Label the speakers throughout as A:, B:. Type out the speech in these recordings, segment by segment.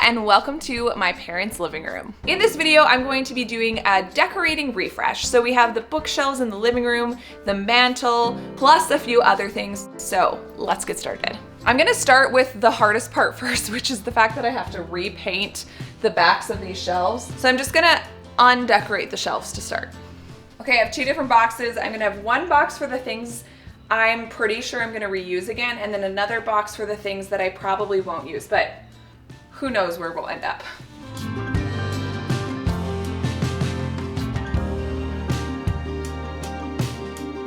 A: and welcome to my parents' living room. In this video, I'm going to be doing a decorating refresh. So we have the bookshelves in the living room, the mantle, plus a few other things. So let's get started. I'm gonna start with the hardest part first, which is the fact that I have to repaint the backs of these shelves. So I'm just gonna undecorate the shelves to start. Okay, I have two different boxes. I'm gonna have one box for the things I'm pretty sure I'm gonna reuse again, and then another box for the things that I probably won't use, but who knows where we'll end up.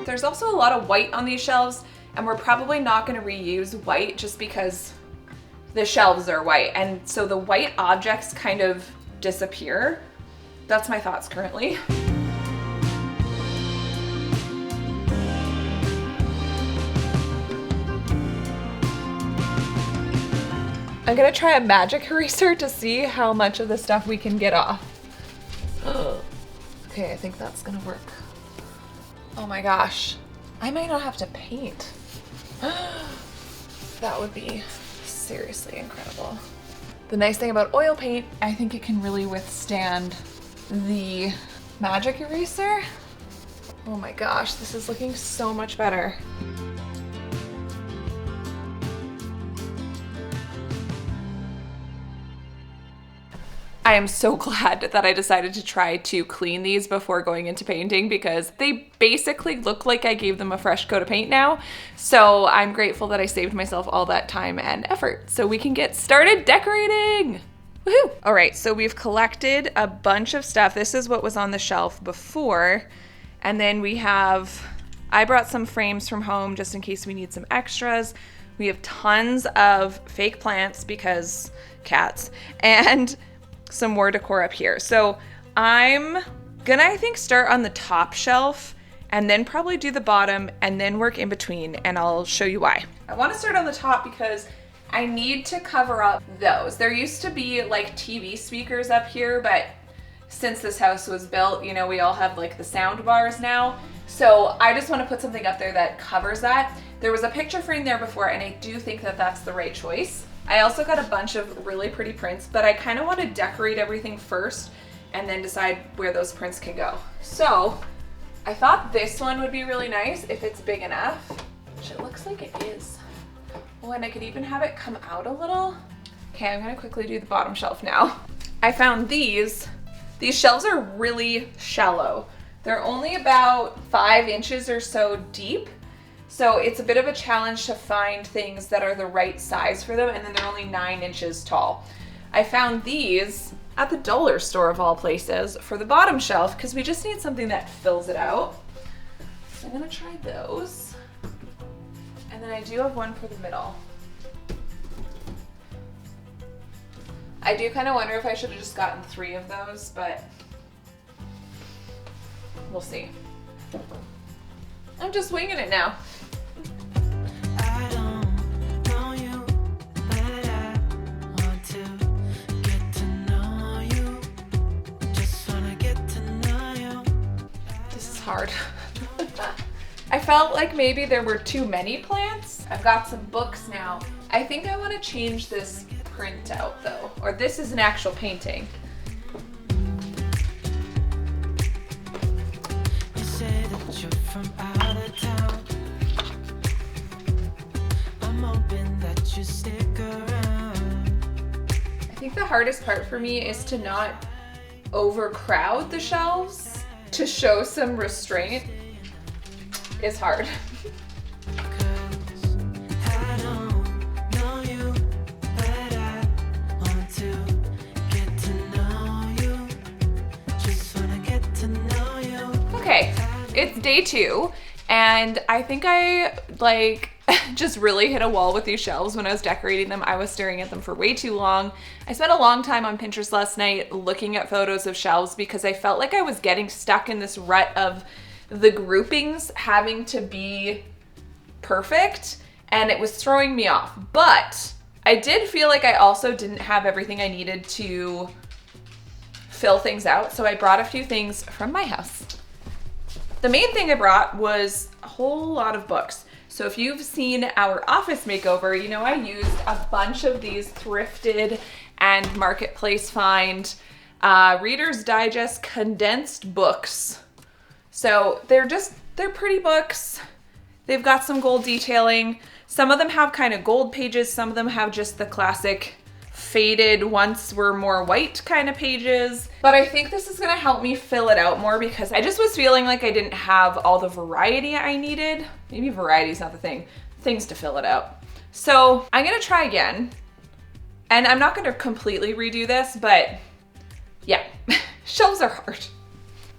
A: There's also a lot of white on these shelves, and we're probably not gonna reuse white just because the shelves are white, and so the white objects kind of disappear. That's my thoughts currently. I'm gonna try a magic eraser to see how much of the stuff we can get off. Okay, I think that's gonna work. Oh my gosh, I might not have to paint. That would be seriously incredible. The nice thing about oil paint, I think it can really withstand the magic eraser. Oh my gosh, this is looking so much better. I am so glad that I decided to try to clean these before going into painting because they basically look like I gave them a fresh coat of paint now. So I'm grateful that I saved myself all that time and effort so we can get started decorating. Woohoo! All right, so we've collected a bunch of stuff. This is what was on the shelf before. And then I brought some frames from home just in case we need some extras. We have tons of fake plants because cats, and some more decor up here. So I'm gonna, I think, start on the top shelf and then probably do the bottom and then work in between, and I'll show you why. I want to start on the top because I need to cover up those. There used to be like TV speakers up here, but since this house was built, you know, we all have like the sound bars now. So I just want to put something up there that covers that. There was a picture frame there before, and I do think that that's the right choice. I also got a bunch of really pretty prints, but I kind of want to decorate everything first and then decide where those prints can go. So I thought this one would be really nice if it's big enough, which it looks like it is. Oh, and I could even have it come out a little. Okay, I'm gonna quickly do the bottom shelf now. I found these. These shelves are really shallow. They're only about 5 inches or so deep. So it's a bit of a challenge to find things that are the right size for them, and then they're only 9 inches tall. I found these at the dollar store of all places for the bottom shelf because we just need something that fills it out. So I'm gonna try those. And then I do have one for the middle. I do kind of wonder if I should have just gotten 3 of those, but we'll see. I'm just winging it now. This is hard. I felt like maybe there were too many plants. I've got some books now. I think I want to change this print out though, or this is an actual painting. I think the hardest part for me is to not overcrowd the shelves. To show some restraint is hard. Okay, it's day 2, and I think I just really hit a wall with these shelves when I was decorating them. I was staring at them for way too long. I spent a long time on Pinterest last night looking at photos of shelves because I felt like I was getting stuck in this rut of the groupings having to be perfect, and it was throwing me off. But I did feel like I also didn't have everything I needed to fill things out, so I brought a few things from my house. The main thing I brought was a whole lot of books. So if you've seen our office makeover, you know I used a bunch of these thrifted and marketplace find Reader's Digest condensed books. So they're pretty books. They've got some gold detailing. Some of them have kind of gold pages. Some of them have just the classic faded, once were more white kind of pages. But I think this is gonna help me fill it out more because I just was feeling like I didn't have all the variety I needed. Maybe variety is not the thing. Things to fill it out. So I'm gonna try again. And I'm not gonna completely redo this, but yeah, shelves are hard.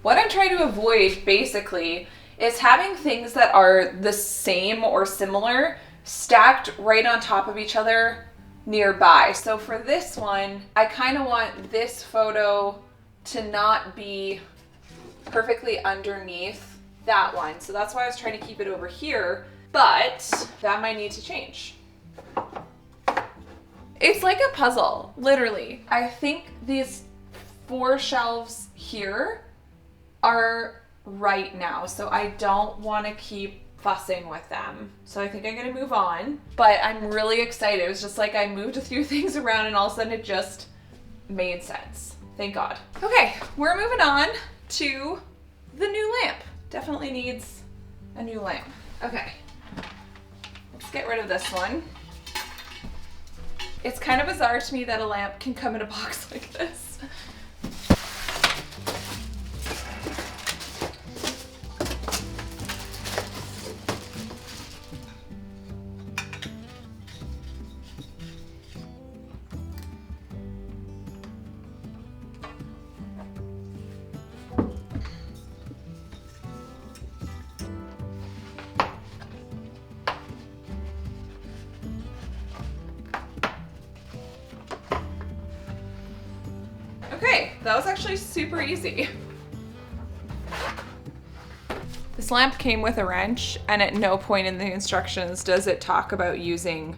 A: What I'm trying to avoid basically is having things that are the same or similar stacked right on top of each other nearby. So for this one, I kind of want this photo to not be perfectly underneath that one. So that's why I was trying to keep it over here, but that might need to change. It's like a puzzle, literally. I think these 4 shelves here are right now, so I don't want to keep fussing with them. So I think I'm gonna move on, but I'm really excited. It was just like I moved a few things around and all of a sudden it just made sense. Thank God. Okay, we're moving on to the new lamp. Definitely needs a new lamp. Okay, let's get rid of this one. It's kind of bizarre to me that a lamp can come in a box like this. Okay, that was actually super easy. This lamp came with a wrench, and at no point in the instructions does it talk about using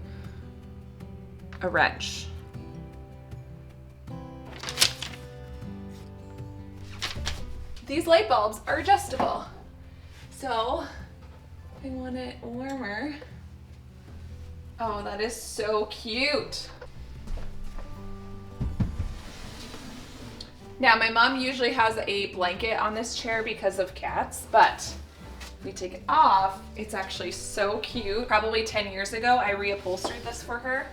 A: a wrench. These light bulbs are adjustable. So, if I want it warmer. Oh, that is so cute. Now, my mom usually has a blanket on this chair because of cats, but if we take it off, it's actually so cute. Probably 10 years ago, I reupholstered this for her,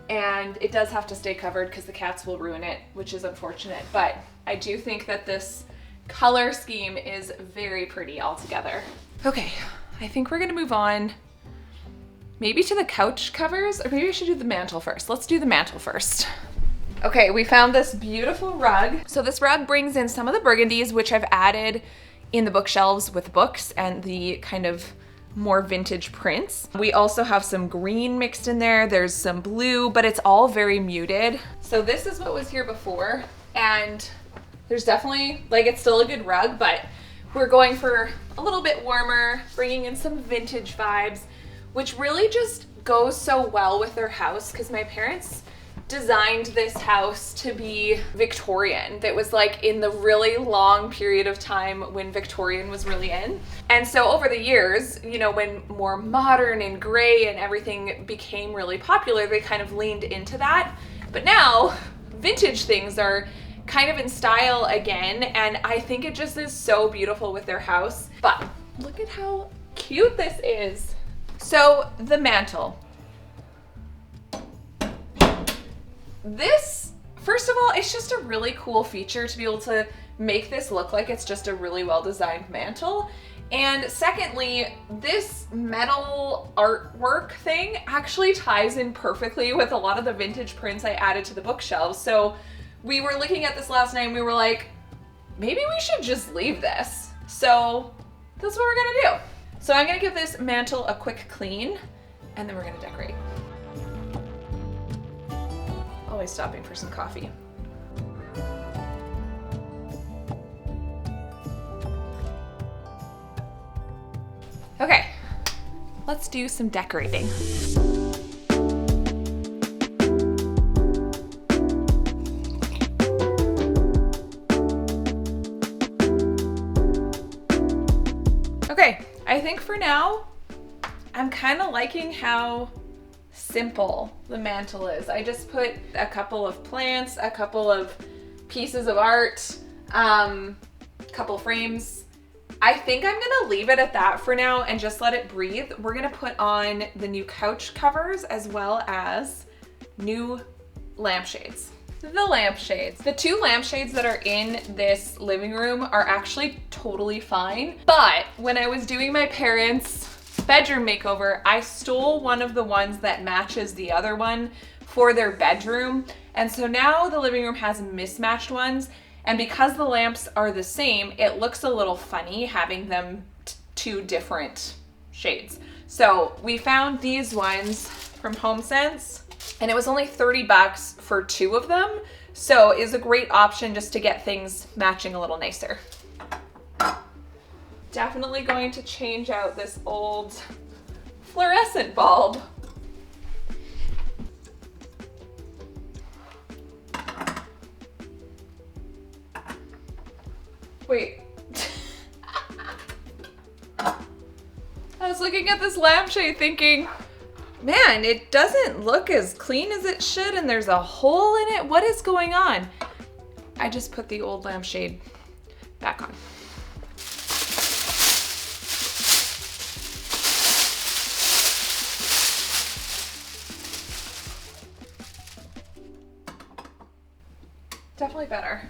A: and it does have to stay covered because the cats will ruin it, which is unfortunate, but I do think that this color scheme is very pretty altogether. Okay, I think we're gonna move on maybe to the couch covers, or maybe I should do the mantle first. Let's do the mantle first. Okay, we found this beautiful rug. So this rug brings in some of the burgundies, which I've added in the bookshelves with books and the kind of more vintage prints. We also have some green mixed in there. There's some blue, but it's all very muted. So this is what was here before. And there's definitely, like, it's still a good rug, but we're going for a little bit warmer, bringing in some vintage vibes, which really just goes so well with their house because my parents designed this house to be Victorian. That was like in the really long period of time when Victorian was really in. And so over the years, you know, when more modern and gray and everything became really popular, they kind of leaned into that. But now vintage things are kind of in style again, and I think it just is so beautiful with their house. But look at how cute this is. So the mantle. This, first of all, it's just a really cool feature to be able to make this look like it's just a really well-designed mantle. And secondly, this metal artwork thing actually ties in perfectly with a lot of the vintage prints I added to the bookshelves. So we were looking at this last night and we were like, maybe we should just leave this. So that's what we're gonna do. So I'm gonna give this mantle a quick clean and then we're gonna decorate. Always stopping for some coffee. Okay, let's do some decorating. Okay, I think for now, I'm kind of liking how simple the mantle is. I just put a couple of plants, a couple of pieces of art, couple frames. I think I'm gonna leave it at that for now and just let it breathe. We're gonna put on the new couch covers as well as new lampshades. The lampshades. The two lampshades that are in this living room are actually totally fine, but when I was doing my parents' bedroom makeover, I stole one of the ones that matches the other one for their bedroom, and so now the living room has mismatched ones, and because the lamps are the same, it looks a little funny having them two different shades. So we found these ones from HomeSense, and it was only 30 bucks for two of them. So it's a great option just to get things matching a little nicer. Definitely going to change out this old fluorescent bulb. Wait. I was looking at this lampshade thinking, man, it doesn't look as clean as it should and there's a hole in it. What is going on? I just put the old lampshade back on. Definitely better.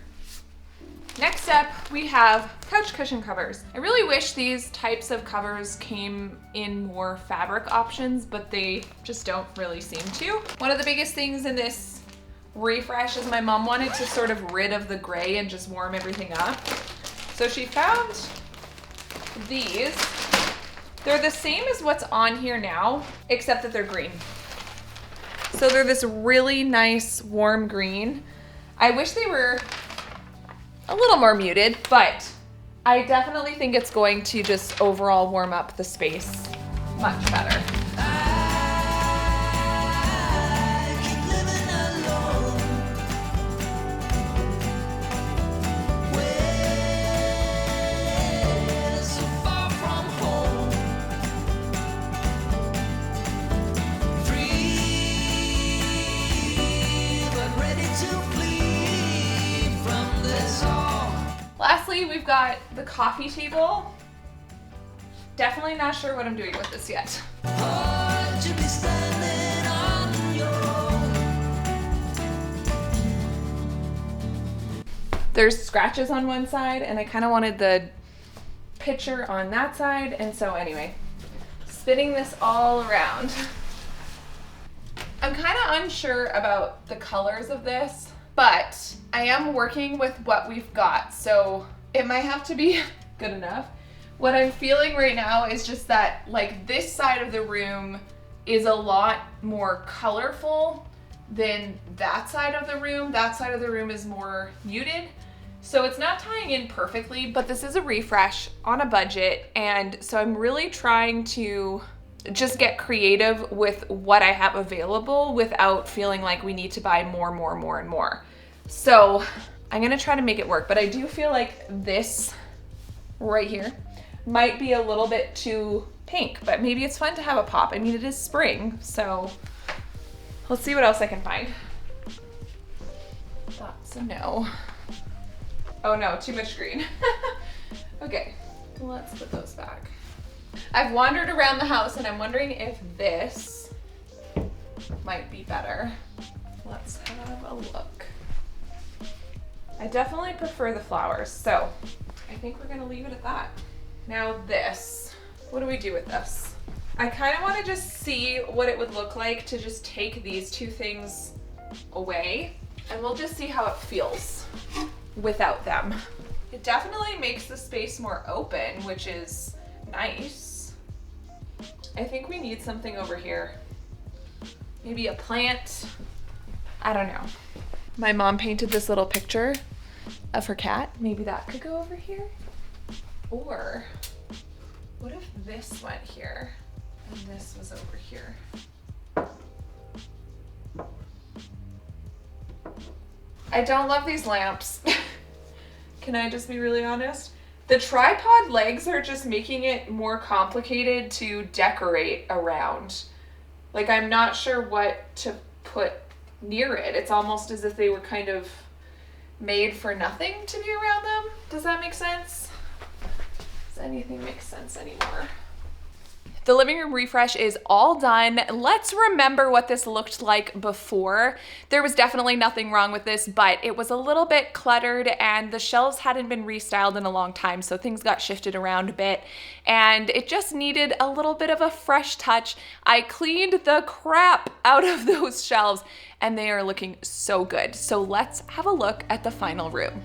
A: Next up, we have couch cushion covers. I really wish these types of covers came in more fabric options, but they just don't really seem to. One of the biggest things in this refresh is my mom wanted to sort of rid of the gray and just warm everything up. So she found these. They're the same as what's on here now, except that they're green. So they're this really nice warm green. I wish they were a little more muted, but I definitely think it's going to just overall warm up the space much better. Lastly, we've got the coffee table. Definitely not sure what I'm doing with this yet. There's scratches on one side and I kind of wanted the picture on that side, and so anyway, spinning this all around. I'm kind of unsure about the colors of this, but I am working with what we've got, so it might have to be good enough. What I'm feeling right now is just that, like, this side of the room is a lot more colorful than that side of the room. That side of the room is more muted. So it's not tying in perfectly, but this is a refresh on a budget, and so I'm really trying to just get creative with what I have available without feeling like we need to buy more and more. So I'm gonna try to make it work, but I do feel like this right here might be a little bit too pink, but maybe it's fun to have a pop. I mean, it is spring, so let's see what else I can find. That's a no. Oh no, too much green. Okay, let's put those back. I've wandered around the house and I'm wondering if this might be better. Let's have a look. I definitely prefer the flowers, so I think we're gonna leave it at that. Now this, what do we do with this? I kind of want to just see what it would look like to just take these two things away, and we'll just see how it feels without them. It definitely makes the space more open, which is nice. I think we need something over here. Maybe a plant. I don't know. My mom painted this little picture of her cat. Maybe that could go over here. Or what if this went here and this was over here? I don't love these lamps. Can I just be really honest? The tripod legs are just making it more complicated to decorate around. Like, I'm not sure what to put near it. It's almost as if they were kind of made for nothing to be around them. Does that make sense? Does anything make sense anymore? The living room refresh is all done. Let's remember what this looked like before. There was definitely nothing wrong with this, but it was a little bit cluttered and the shelves hadn't been restyled in a long time, so things got shifted around a bit and it just needed a little bit of a fresh touch. I cleaned the crap out of those shelves and they are looking so good. So let's have a look at the final room.